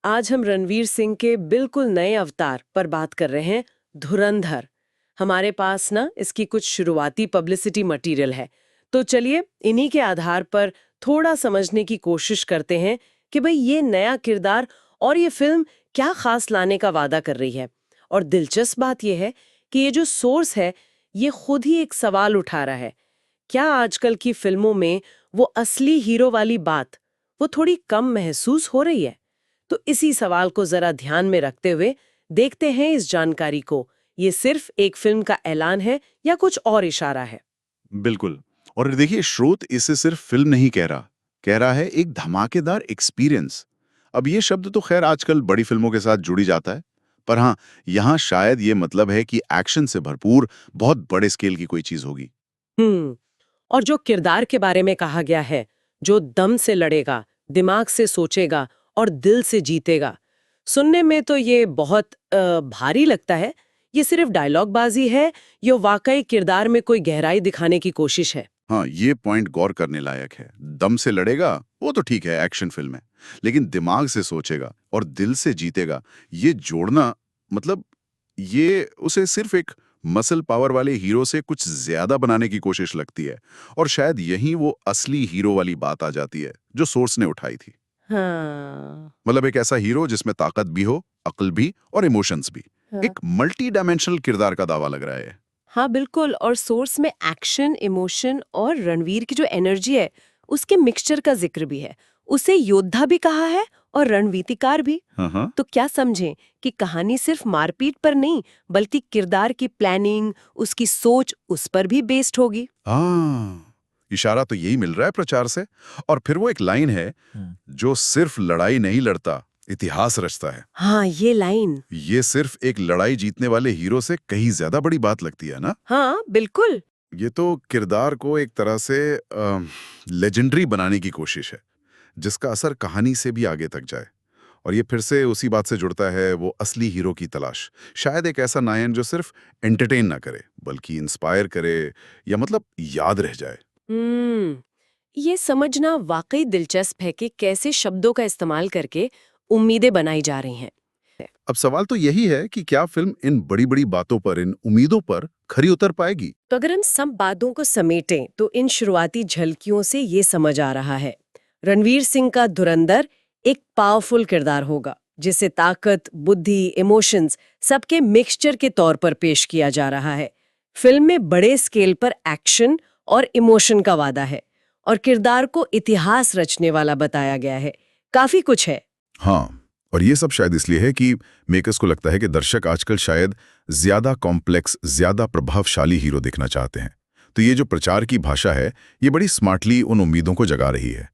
आज हम रणवीर सिंह के बिल्कुल नए अवतार पर बात कर रहे हैं, धुरंधर। हमारे पास ना इसकी कुछ शुरुआती पब्लिसिटी मटेरियल है, तो चलिए इन्हीं के आधार पर थोड़ा समझने की कोशिश करते हैं कि भाई ये नया किरदार और ये फिल्म क्या खास लाने का वादा कर रही है। और दिलचस्प बात यह है कि ये जो सोर्स है, ये खुद ही एक सवाल उठा रहा है, क्या आजकल की फिल्मों में वो असली हीरो वाली बात वो थोड़ी कम महसूस हो रही है। तो इसी सवाल को जरा ध्यान में रखते हुए देखते हैं इस जानकारी को, ये सिर्फ एक फिल्म का ऐलान है या कुछ और इशारा है। बिल्कुल। और देखिए, स्रोत इसे सिर्फ फिल्म नहीं कह रहा है एक धमाकेदार एक्सपीरियंस। अब ये शब्द तो खैर आजकल बड़ी फिल्मों के साथ जुड़ी जाता है, पर हाँ, यहाँ शायद ये मतलब है कि एक्शन से भरपूर बहुत बड़े स्केल की कोई चीज होगी। और जो किरदार के बारे में कहा गया है, जो दम से लड़ेगा, दिमाग से सोचेगा और दिल से जीतेगा, सुनने में तो ये बहुत भारी लगता है। ये सिर्फ डायलॉग बाजी है या वाकई किरदार में कोई गहराई दिखाने की कोशिश है? हाँ, ये पॉइंट गौर करने लायक है। दम से लड़ेगा वो तो ठीक है, एक्शन फिल्म है, लेकिन दिमाग से सोचेगा और दिल से जीतेगा, ये जोड़ना, मतलब ये उसे सिर्फ एक मसल पावर वाले हीरो से कुछ ज्यादा बनाने की कोशिश लगती है। और शायद यहीं वो असली हीरो वाली बात आ जाती है जो सोर्स ने उठाई थी। हाँ। मतलब एक ऐसा हीरो जिसमें ताकत भी हो, अक्ल भी और इमोशंस भी। हाँ, एक मल्टी डायमेंशनल किरदार का दावा लग रहा है। हाँ बिल्कुल। और सोर्स में एक्शन, इमोशन और रणवीर की जो एनर्जी है, उसके मिक्सचर का जिक्र भी है। उसे योद्धा भी कहा है और रणवीतिकार भी। हाँ हाँ। तो क्या समझें कि कहानी सिर्फ मारपीट पर नहीं, बल्कि किरदार की प्लानिंग, उसकी सोच, उस पर भी बेस्ड होगी। इशारा तो यही मिल रहा है प्रचार से। और फिर वो एक लाइन है, जो सिर्फ लड़ाई नहीं लड़ता, इतिहास रचता है। हाँ, ये लाइन। ये सिर्फ एक लड़ाई जीतने वाले हीरो से कहीं ज्यादा बड़ी बात लगती है ना। हाँ बिल्कुल। ये तो किरदार को एक तरह से लेजेंडरी बनाने की कोशिश है, जिसका असर कहानी से भी आगे तक जाए। और ये फिर से उसी बात से जुड़ता है, वो असली हीरो की तलाश। शायद एक ऐसा नायक जो सिर्फ एंटरटेन ना करे, बल्कि इंस्पायर करे, या मतलब याद रह जाए। हम्म ये समझना वाकई दिलचस्प है कि कैसे शब्दों का इस्तेमाल करके उम्मीदें बनाई जा रही हैं। अब सवाल तो यही है कि क्या फिल्म इन बड़ी-बड़ी बातों पर, इन उम्मीदों पर खरी उतर पाएगी? तो अगर हम सब बातों को समेटें तो इन शुरुआती झलकियों से ये समझ आ रहा है, रणवीर सिंह का धुरंधर एक पावरफुल किरदार होगा, जिसे ताकत, बुद्धि, इमोशंस सबके मिक्सचर के तौर पर पेश किया जा रहा है। फिल्म में बड़े स्केल पर एक्शन और इमोशन का वादा है और किरदार को इतिहास रचने वाला बताया गया है। काफी कुछ है। हाँ, और ये सब शायद इसलिए है कि मेकर्स को लगता है कि दर्शक आजकल शायद ज्यादा कॉम्प्लेक्स, ज्यादा प्रभावशाली हीरो देखना चाहते हैं। तो ये जो प्रचार की भाषा है, ये बड़ी स्मार्टली उन उम्मीदों को जगा रही है।